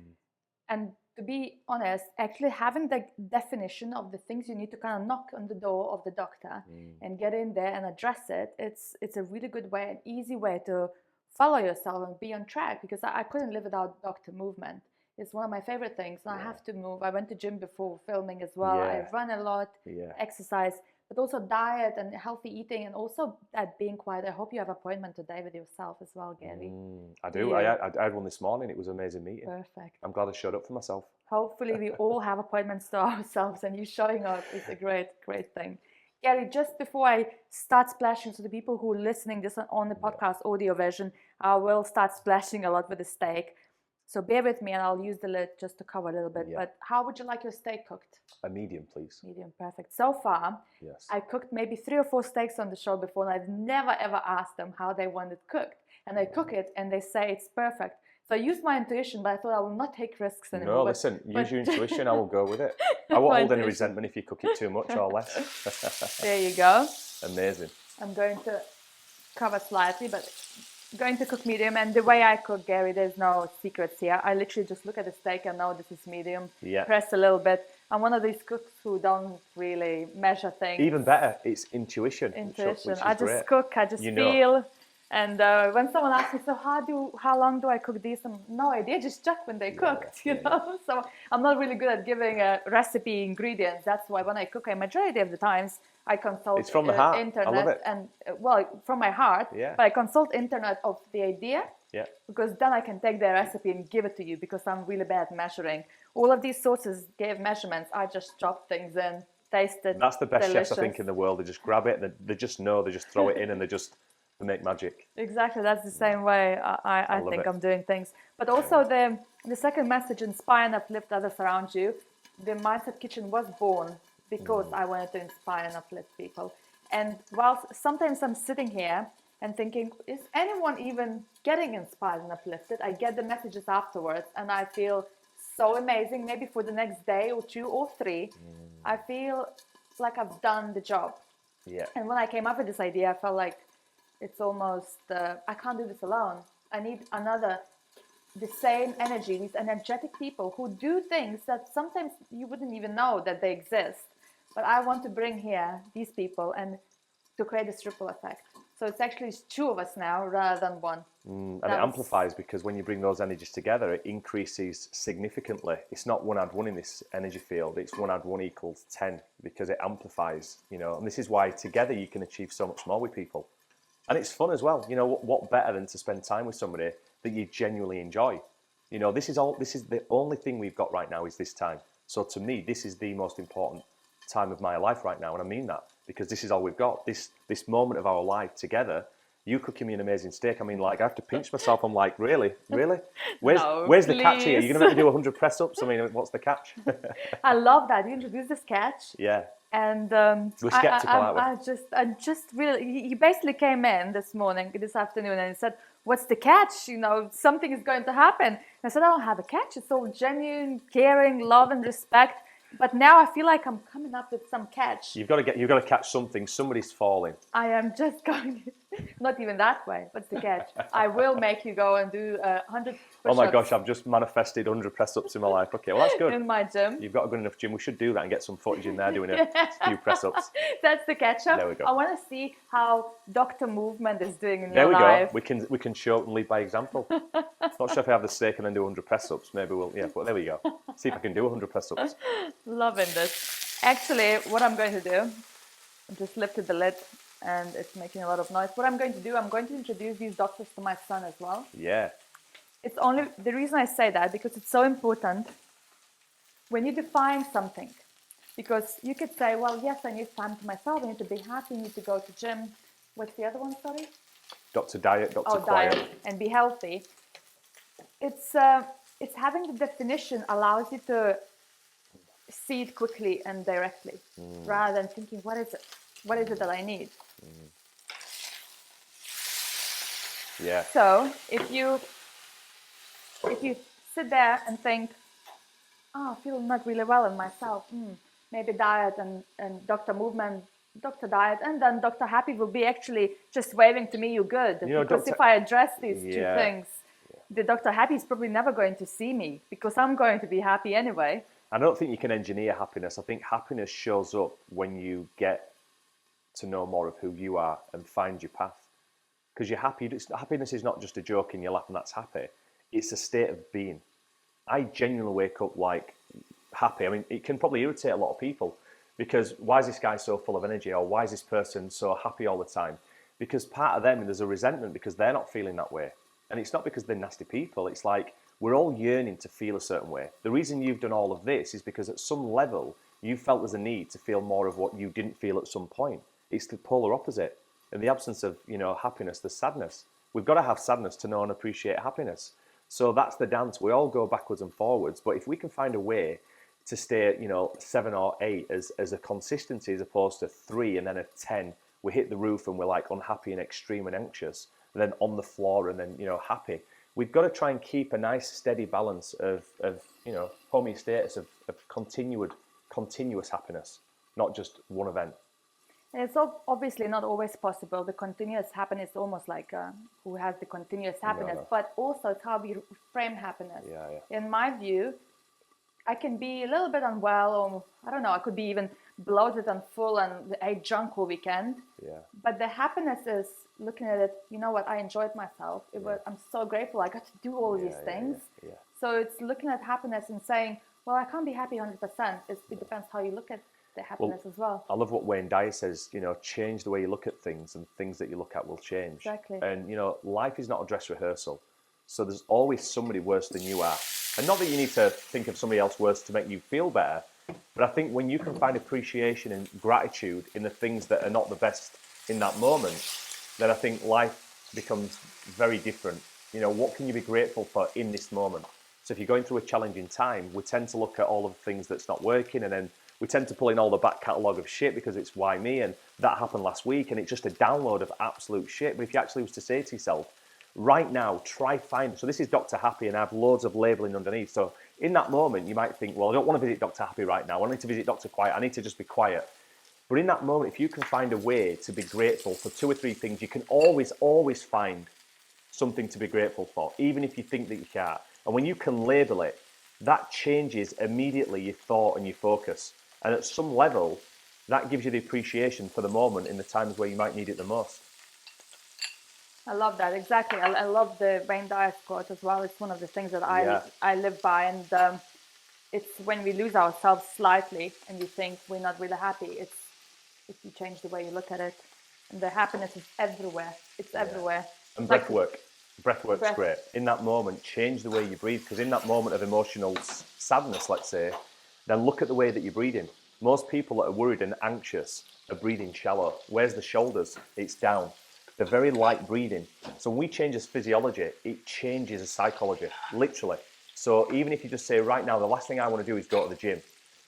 And to be honest, actually having the definition of the things you need to kind of knock on the door of the doctor and get in there and address it, it's a really good way, an easy way to follow yourself and be on track, because I couldn't live without doctor movement. It's one of my favorite things. And I have to move. I went to gym before filming as well. I run a lot, exercise. but also diet and healthy eating, and also that being quiet. I hope you have an appointment today with yourself as well, Gary. I do. I had one this morning. It was an amazing meeting. Perfect. I'm glad I showed up for myself. Hopefully we all have appointments to ourselves, and you showing up is a great thing. Gary, just before I start splashing, so the people who are listening this on the podcast audio version, I will start splashing a lot with the steak. So bear with me, and I'll use the lid just to cover a little bit. But how would you like your steak cooked? A medium, please. Medium, perfect. So far, I cooked maybe 3 or 4 steaks on the show before, and I've never ever asked them how they want it cooked. And they cook it, and they say it's perfect. So I used my intuition, but I thought I will not take risks anymore. No, listen, use your intuition. I will go with it. I won't hold any resentment if you cook it too much or less. There you go. Amazing. I'm going to cover slightly, but going to cook medium. And the way I cook, Gary, there's no secrets here. I literally just look at the steak and know this is medium. Press a little bit. I'm one of these cooks who don't really measure things. Even better, it's intuition. Intuition. I just cook. I just feel. And when someone asks me, so how long do I cook these? I'm no idea, just check when they cooked, you know? So I'm not really good at giving a recipe ingredients. That's why when I cook, majority of the times I consult it's from the heart. internet. I love it. And from my heart, but I consult internet of the idea, because then I can take their recipe and give it to you, because I'm really bad at measuring. All of these sources gave measurements. I just chop things in, taste it. That's the best chefs, I think, in the world. They just grab it, they just know, they just throw it in, and they just make magic. Exactly, that's the same way I think I'm doing things. But also the second message, inspire and uplift others around you. The Mindset Kitchen was born because I wanted to inspire and uplift people. And while sometimes I'm sitting here and thinking, is anyone even getting inspired and uplifted? I get the messages afterwards, and I feel so amazing. Maybe for the next day or 2 or 3, I feel like I've done the job. And when I came up with this idea, I felt like it's almost, I can't do this alone. I need the same energy, these energetic people who do things that sometimes you wouldn't even know that they exist. But I want to bring here these people and to create this ripple effect. So it's actually 2 of us now rather than 1. And it amplifies, because when you bring those energies together, it increases significantly. It's not 1 add 1 in this energy field. It's 1 add 1 equals 10, because it amplifies, you know, and this is why together you can achieve so much more with people. And it's fun as well. You know, what better than to spend time with somebody that you genuinely enjoy? You know, this is the only thing we've got right now is this time. So to me, this is the most important time of my life right now. And I mean that, because this is all we've got. This moment of our life together. You cooking me an amazing steak. I mean, like, I have to pinch myself. I'm like, really? Where's the catch here? You're going to make me do 100 press ups? I mean, what's the catch? I love that. You introduced this catch. Yeah. And we're skeptical, aren't we? I just really, he basically came in this afternoon, and he said, what's the catch? You know, something is going to happen. And I said, I don't have a catch. It's all genuine, caring, love and respect. But now I feel like I'm coming up with some catch. You've got to catch something. Somebody's falling. I am just going, not even that way. What's the catch? I will make you go and do 100 push-ups. Oh my gosh, I've just manifested 100 press-ups in my life. Okay, well, that's good. In my gym. You've got a good enough gym. We should do that and get some footage in there doing a few press-ups. That's the catch-up. There we go. I want to see how Dr. Movement is doing in your life. There we go. We can show and lead by example. Not sure if I have the steak and then do 100 press-ups. Maybe we'll, but there we go. See if I can do 100 press-ups. Loving this. Actually, what I'm going to do, I just lifted the lid and it's making a lot of noise. What I'm going to do, I'm going to introduce these doctors to my son as well. Yeah. It's only, the reason I say that, because it's so important when you define something. Because you could say, well, yes, I need time to myself. I need to be happy. I need to go to gym. What's the other one, sorry? Dr. Diet, Dr. Quiet. Diet and be healthy. It's having the definition allows you to see it quickly and directly, rather than thinking, what is it? What is it that I need? Yeah. So if you sit there and think, oh, I feel not really well in myself, maybe diet and Dr. Movement, Dr. Diet, and then Dr. Happy will be actually just waving to me, you're good. You know, because if I address these 2 things, the Dr. Happy is probably never going to see me, because I'm going to be happy anyway. I don't think you can engineer happiness. I think happiness shows up when you get to know more of who you are and find your path. Because you're happy. Happiness is not just a joke in your lap and that's happy. It's a state of being. I genuinely wake up like happy. I mean, it can probably irritate a lot of people, Because why is this guy so full of energy, or why is this person so happy all the time? Because part of them, there's a resentment because they're not feeling that way. And it's not because they're nasty people. It's like we're all yearning to feel a certain way. The reason you've done all of this is because at some level you felt there's a need to feel more of what you didn't feel at some point. It's the polar opposite. In the absence of, happiness, there's sadness. We've got to have sadness to know and appreciate happiness. So that's the dance. We all go backwards and forwards. But if we can find a way to stay, 7 or 8 as a consistency, as opposed to 3 and then a 10, we hit the roof and we're like unhappy and extreme and anxious, and then on the floor and then, happy. We've got to try and keep a nice steady balance of homeostasis, of continuous happiness, not just one event. It's obviously not always possible. The continuous happiness is almost like who has the continuous happiness, No. but also it's how we frame happiness. Yeah. In my view, I can be a little bit unwell, or I don't know, I could be even bloated and full and ate junk all weekend. Yeah. But the happiness is looking at it, you know what, I enjoyed myself. I'm so grateful I got to do all these things. Yeah. So it's looking at happiness and saying, well, I can't be happy 100%. It depends how you look at the happiness as well. I love what Wayne Dyer says, change the way you look at things and things that you look at will change. Exactly. And, life is not a dress rehearsal. So there's always somebody worse than you are. And not that you need to think of somebody else worse to make you feel better, but I think when you can find appreciation and gratitude in the things that are not the best in that moment, then I think life becomes very different. What can you be grateful for in this moment? So if you're going through a challenging time, we tend to look at all of the things that's not working, and then we tend to pull in all the back catalogue of shit because it's why me, and that happened last week, and it's just a download of absolute shit. But if you actually was to say to yourself, right now, so this is Dr. Happy, and I have loads of labeling underneath. So in that moment, you might think, well, I don't want to visit Dr. Happy right now. I need to visit Dr. Quiet. I need to just be quiet. But in that moment, if you can find a way to be grateful for 2 or 3 things, you can always find something to be grateful for, even if you think that you can't. And when you can label it, that changes immediately your thought and your focus. And at some level, that gives you the appreciation for the moment in the times where you might need it the most. I love that, exactly. I love the Wayne Dyer quote as well. It's one of the things that I live by, and it's when we lose ourselves slightly and you think we're not really happy, it's if you change the way you look at it. And the happiness is everywhere. It's everywhere. And breath work's great. In that moment, change the way you breathe, because in that moment of emotional sadness, let's say, then look at the way that you're breathing. Most people that are worried and anxious are breathing shallow. Where's the shoulders? It's down. They're very light breathing. So when we change this physiology, it changes the psychology, literally. So even if you just say, right now, the last thing I want to do is go to the gym.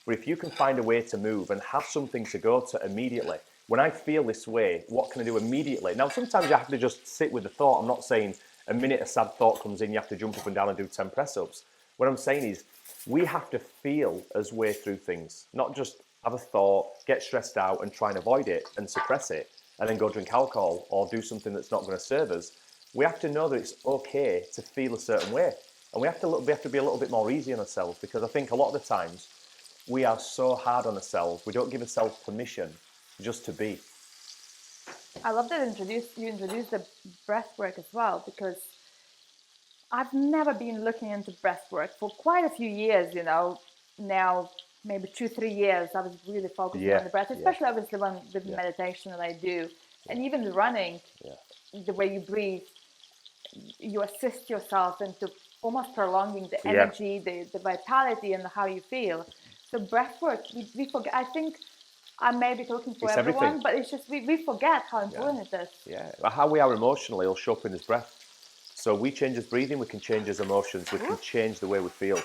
But if you can find a way to move and have something to go to immediately, when I feel this way, what can I do immediately? Now, sometimes you have to just sit with the thought. I'm not saying a minute a sad thought comes in, you have to jump up and down and do 10 press-ups. What I'm saying is we have to feel as way through things, not just have a thought, get stressed out and try and avoid it and suppress it, and then go drink alcohol or do something that's not going to serve us. We have to know that it's okay to feel a certain way. And we have to be a little bit more easy on ourselves, because I think a lot of the times we are so hard on ourselves. We don't give ourselves permission just to be. I love that you introduced the breath work as well, because I've never been looking into breath work for quite a few years, now maybe 2-3 years. I was really focusing on the breath, especially obviously on the meditation that I do, and even the running, the way you breathe, you assist yourself into almost prolonging the energy, the vitality, and how you feel. So breath work, we forget. I think I may be talking for everyone, everything. but it's just we forget how important it is. Yeah, how we are emotionally will show up in this breath. So we change his breathing, we can change his emotions, we can change the way we feel.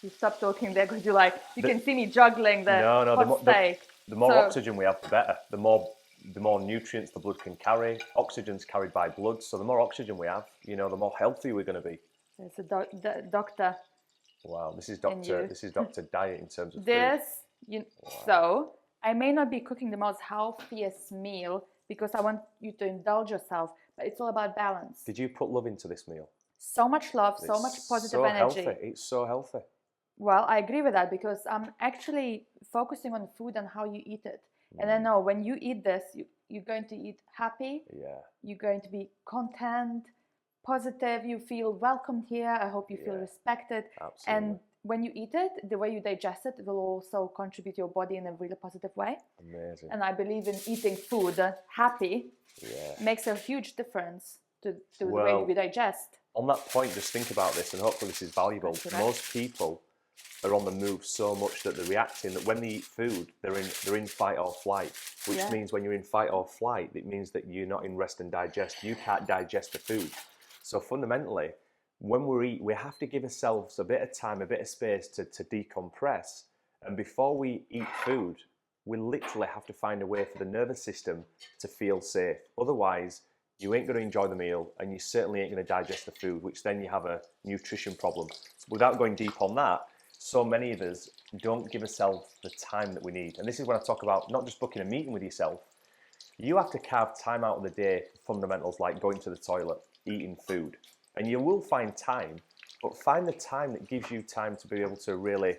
You stop talking there because you can see me juggling the hot steak. The more oxygen we have, the better. The more nutrients the blood can carry. Oxygen's carried by blood, so the more oxygen we have, the more healthy we're going to be. It's a doctor. Wow, this is Dr. Diet in terms of food. So I may not be cooking the most healthiest meal because I want you to indulge yourself, but it's all about balance. Did you put love into this meal? So much love, so much positive energy. Healthy. It's so healthy. Well, I agree with that, because I'm actually focusing on food and how you eat it. And I know when you eat this, you're going to eat happy. You're going to be content, positive. You feel welcomed here. I hope you feel respected. Absolutely. And when you eat it, the way you digest it will also contribute to your body in a really positive way. Amazing. And I believe in eating food happy Yeah. makes a huge difference to the way Well, we digest. On that point, just think about this, and hopefully this is valuable. Most people are on the move so much that they're reacting, that when they eat food, they're in fight or flight, which means when you're in fight or flight, it means that you're not in rest and digest. You can't digest the food. So fundamentally, when we eat, we have to give ourselves a bit of time, a bit of space to decompress. And before we eat food, we literally have to find a way for the nervous system to feel safe. Otherwise, you ain't going to enjoy the meal, and you certainly ain't going to digest the food, which then you have a nutrition problem. So without going deep on that, so many of us don't give ourselves the time that we need. And this is when I talk about not just booking a meeting with yourself. You have to carve time out of the day for fundamentals like going to the toilet, eating food. And you will find time, but find the time that gives you time to be able to really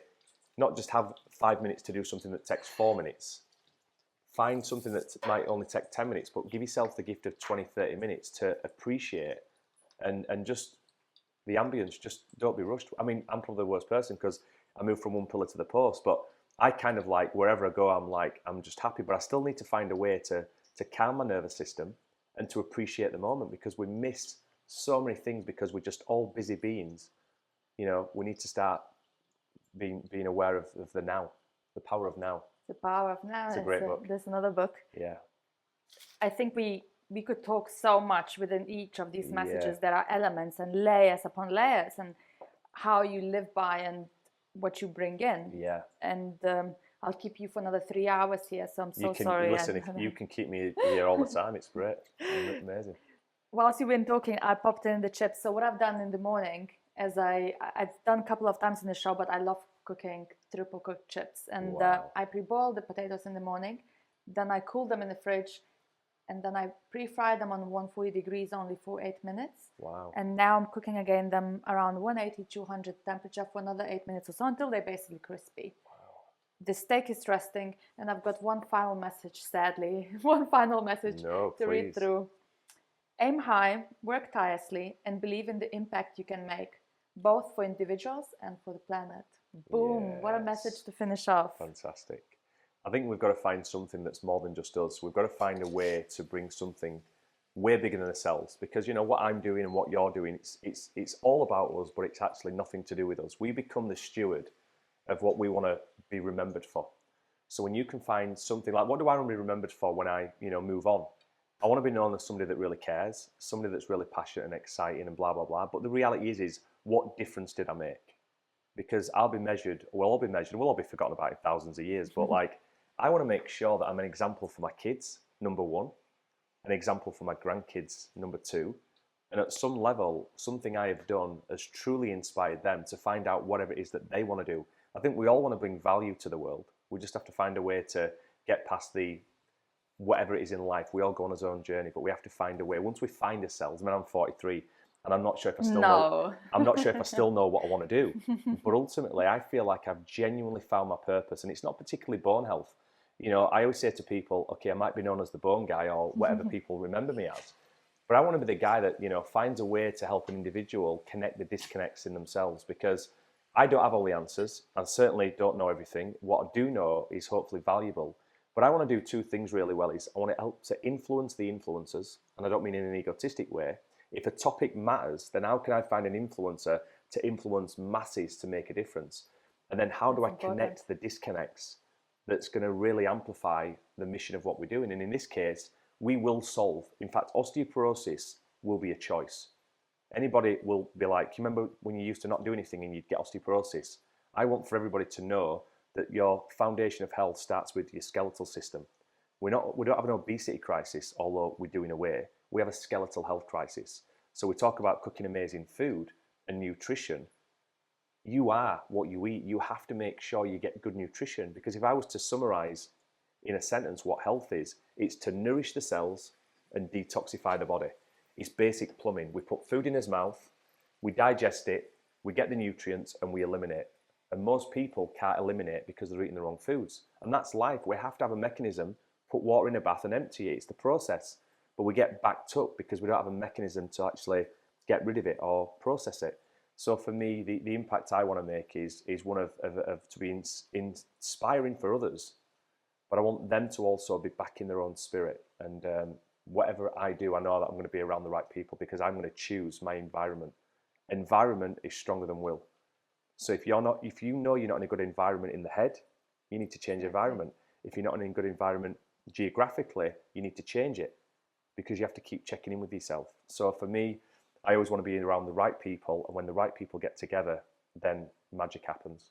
not just have 5 minutes to do something that takes 4 minutes. Find something that might only take 10 minutes, but give yourself the gift of 20, 30 minutes to appreciate and just the ambience. Just don't be rushed. I mean, I'm probably the worst person because I move from one pillar to the post, but I kind of like wherever I go, I'm just happy, but I still need to find a way to calm my nervous system and to appreciate the moment, because we miss so many things because we're just all busy beings. You know, we need to start being aware of the now, the power of now. The Power of Now. It's a great book. There's another book. Yeah. I think we could talk so much within each of these messages. There are elements and layers upon layers, and how you live by and what you bring in. Yeah. And I'll keep you for another 3 hours here, so I'm so sorry. Listen, if you can keep me here all the time, it's great. It's amazing. Whilst you've been talking, I popped in the chips. So what I've done in the morning, as I've done a couple of times in the show, but I love cooking triple cooked chips. And I pre-boil the potatoes in the morning, then I cool them in the fridge, and then I pre-fry them on 140 degrees only for 8 minutes. Wow. And now I'm cooking again them around 180, 200 temperature for another 8 minutes or so until they're basically crispy. Wow. The steak is resting, and I've got one final message, sadly, one final message to read through. Aim high, work tirelessly, and believe in the impact you can make, both for individuals and for the planet. Boom, yes. What a message to finish off. Fantastic. I think we've got to find something that's more than just us. We've got to find a way to bring something way bigger than ourselves, because you know what I'm doing and what you're doing, it's all about us, but it's actually nothing to do with us. We become the steward of what we want to be remembered for. So when you can find something like, what do I want to be remembered for when I move on? I want to be known as somebody that really cares, somebody that's really passionate and exciting and blah, blah, blah. But the reality is what difference did I make? Because we'll all be measured, we'll all be forgotten about in thousands of years. But like, I want to make sure that I'm an example for my kids, number one, an example for my grandkids, number two. And at some level, something I have done has truly inspired them to find out whatever it is that they want to do. I think we all want to bring value to the world. We just have to find a way to get past the whatever it is in life. We all go on our own journey, but we have to find a way. Once we find ourselves, I mean, I'm 43, and I'm not sure if I still know. I'm not sure if I still know what I want to do. But ultimately, I feel like I've genuinely found my purpose, and it's not particularly bone health. You know, I always say to people, okay, I might be known as the bone guy or whatever people remember me as, but I want to be the guy that, finds a way to help an individual connect the disconnects in themselves, because I don't have all the answers. I certainly don't know everything. What I do know is hopefully valuable. But I want to do two things really well. I want to help to influence the influencers, and I don't mean in an egotistic way. If a topic matters, then how can I find an influencer to influence masses to make a difference? And then how do I connect the disconnects that's going to really amplify the mission of what we're doing? And in this case, we will solve. In fact, osteoporosis will be a choice. Anybody will be like, you remember when you used to not do anything and you'd get osteoporosis? I want for everybody to know that your foundation of health starts with your skeletal system. We don't have an obesity crisis, although we're doing away. We have a skeletal health crisis. So we talk about cooking amazing food and nutrition. You are what you eat. You have to make sure you get good nutrition, because if I was to summarize in a sentence what health is, it's to nourish the cells and detoxify the body. It's basic plumbing. We put food in his mouth, we digest it, we get the nutrients, and we eliminate. And most people can't eliminate because they're eating the wrong foods. And that's life. We have to have a mechanism, put water in a bath and empty it. It's the process. But we get backed up because we don't have a mechanism to actually get rid of it or process it. So for me, the impact I want to make is one of to be inspiring for others, but I want them to also be back in their own spirit. And whatever I do, I know that I'm going to be around the right people because I'm going to choose my environment. Environment is stronger than will. So if you know you're not in a good environment in the head, you need to change environment. If you're not in a good environment geographically, you need to change it because you have to keep checking in with yourself. So for me, I always want to be around the right people, and when the right people get together, then magic happens.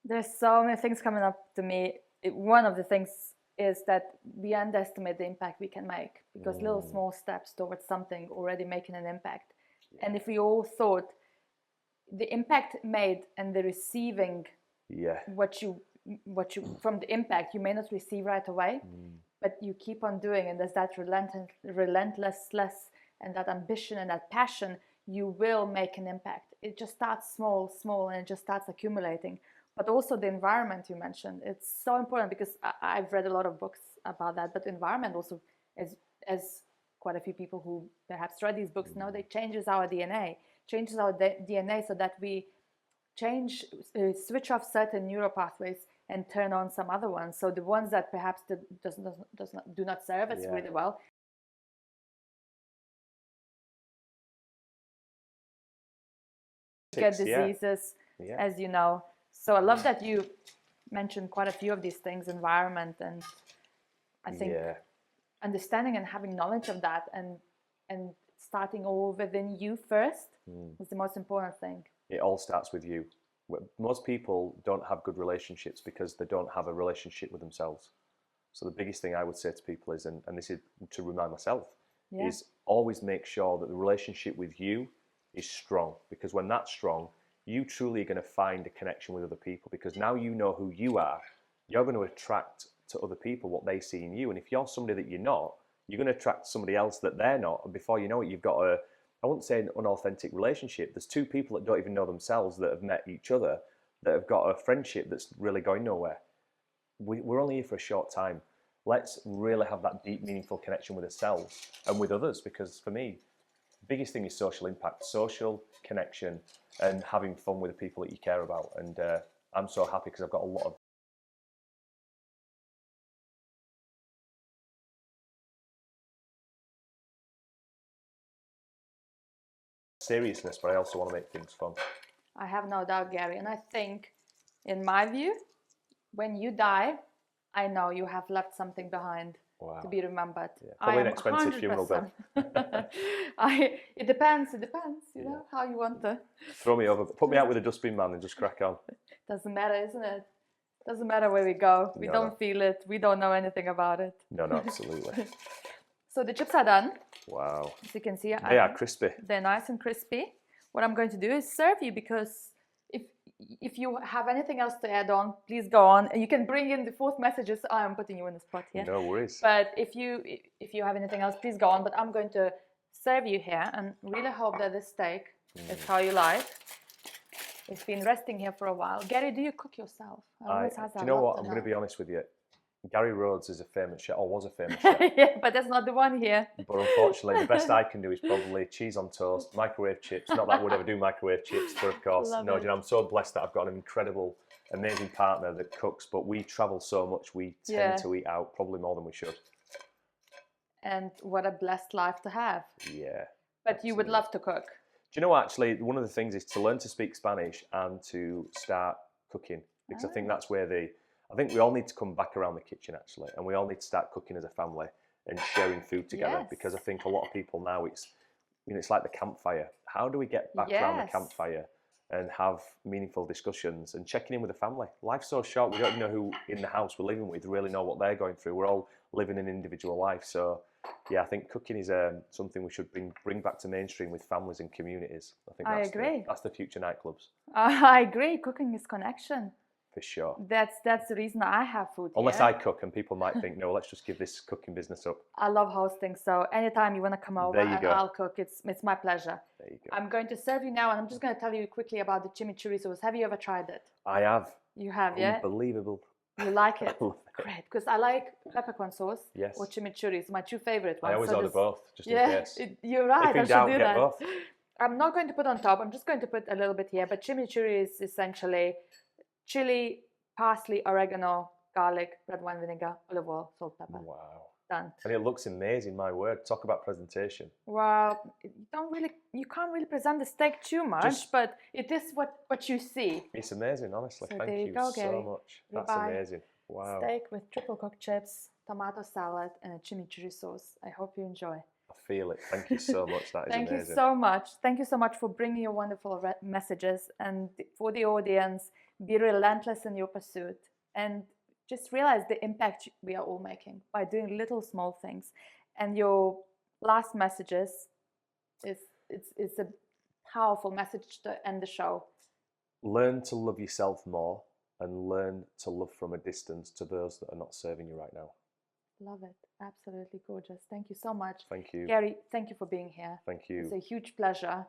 There's so many things coming up to me. One of the things is that we underestimate the impact we can make because little small steps towards something already making an impact. And if we all thought the impact made and the receiving what you from the impact you may not receive right away, but you keep on doing, and there's that relentlessness and that ambition and that passion, you will make an impact. It just starts small, and it just starts accumulating. But also the environment you mentioned, it's so important because I've read a lot of books about that, but the environment also, as quite a few people who perhaps read these books know, they changes our DNA so that we switch off certain neural pathways and turn on some other ones. So the ones that perhaps do not serve us really well. Get diseases, as you know. So I love that you mentioned quite a few of these things, environment, and I think understanding and having knowledge of that and starting all within you first is the most important thing. It all starts with you. Most people don't have good relationships because they don't have a relationship with themselves. So the biggest thing I would say to people is, and this is to remind myself, is always make sure that the relationship with you is strong, because when that's strong, you truly are going to find a connection with other people, because now you know who you are, you're going to attract to other people what they see in you. And if you're somebody that you're not, you're going to attract somebody else that they're not, and before you know it, you've got I wouldn't say an unauthentic relationship. There's two people that don't even know themselves that have met each other, that have got a friendship that's really going nowhere. We're only here for a short time. Let's really have that deep, meaningful connection with ourselves and with others, because for me, the biggest thing is social impact, social connection, and having fun with the people that you care about. And I'm so happy because I've got a lot of seriousness, but I also want to make things fun. I have no doubt, Gary. And I think, in my view, when you die, I know you have left something behind to be remembered. Probably an expensive funeral bill. It depends, you know, how you want to. Throw me over, put me out with a dustbin man and just crack on. Doesn't matter, isn't it? Doesn't matter where we go. We don't feel it. We don't know anything about it. No, absolutely. So the chips are done. Wow. As you can see, they are crispy. They're nice and crispy. What I'm going to do is serve you, because if you have anything else to add on, please go on. You can bring in the fourth messages. I'm putting you in the spot here. No worries. But if you have anything else, please go on. But I'm going to serve you here, and really hope that this steak is how you like. It's been resting here for a while. Gary, do you cook yourself? Do you know what? I'm going to be honest with you. Gary Rhodes is a famous chef, or was a famous chef. Yeah, but that's not the one here. But unfortunately, the best I can do is probably cheese on toast, microwave chips. Not that I would ever do microwave chips, but of course, you know, I'm so blessed that I've got an incredible, amazing partner that cooks. But we travel so much, we tend to eat out probably more than we should. And what a blessed life to have. Yeah. But you would love to cook. Do you know, actually, one of the things is to learn to speak Spanish and to start cooking, because I think that's where I think we all need to come back around the kitchen, actually, and we all need to start cooking as a family and sharing food together, because I think a lot of people now, it's like the campfire. How do we get back around the campfire and have meaningful discussions and checking in with the family? Life's so short, we don't even know who in the house we're living with, really know what they're going through. We're all living an individual life. So yeah, I think cooking is something we should bring back to mainstream with families and communities. I agree. That's the future nightclubs. I agree. Cooking is connection. For sure. That's the reason I have food Unless here. I cook, and people might think, no, let's just give this cooking business up. I love hosting, so anytime you want to come over and I'll cook, it's my pleasure. There you go. I'm going to serve you now, and I'm just going to tell you quickly about the chimichurri sauce. Have you ever tried it? I have. You have, yeah? Unbelievable. You like it? I love it. Great, because I like peppercorn sauce or chimichurri. It's my two favorite ones. I always order both, just in case. You're right. If in doubt, get both. I'm not going to put on top. I'm just going to put a little bit here. But chimichurri is essentially chili, parsley, oregano, garlic, red wine vinegar, olive oil, salt, pepper. Wow. Done. And it looks amazing, my word. Talk about presentation. Well, you can't really present the steak too much, but it is what you see. It's amazing, honestly. So Thank there you you go, so Gary. much. Ribeye, That's amazing. Wow. steak with triple cooked chips, tomato salad, and a chimichurri sauce. I hope you enjoy. I feel it. Thank you so much. That is Thank amazing. you so much. Thank you so much for bringing your wonderful messages, and for the audience, be relentless in your pursuit and just realize the impact we are all making by doing little small things. And your last messages it's a powerful message to end the show. Learn to love yourself more and learn to love from a distance to those that are not serving you right now. Love it. Absolutely gorgeous. Thank you so much. Thank you. Gary, thank you for being here. Thank you. It's a huge pleasure.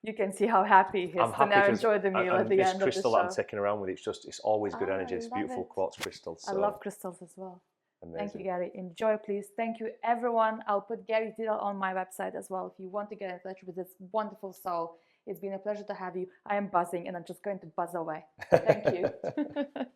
You can see how happy he is I'm to happy now because enjoy the meal at the this end of the crystal that show. I'm taking around with, it's always good energy. I It's love beautiful it. quartz crystals. I So love crystals as well. amazing. Thank you, Gary. Enjoy, please. Thank you, everyone. I'll put Gary's detail on my website as well if you want to get in touch with this wonderful soul. It's been a pleasure to have you. I am buzzing and I'm just going to buzz away. Thank you.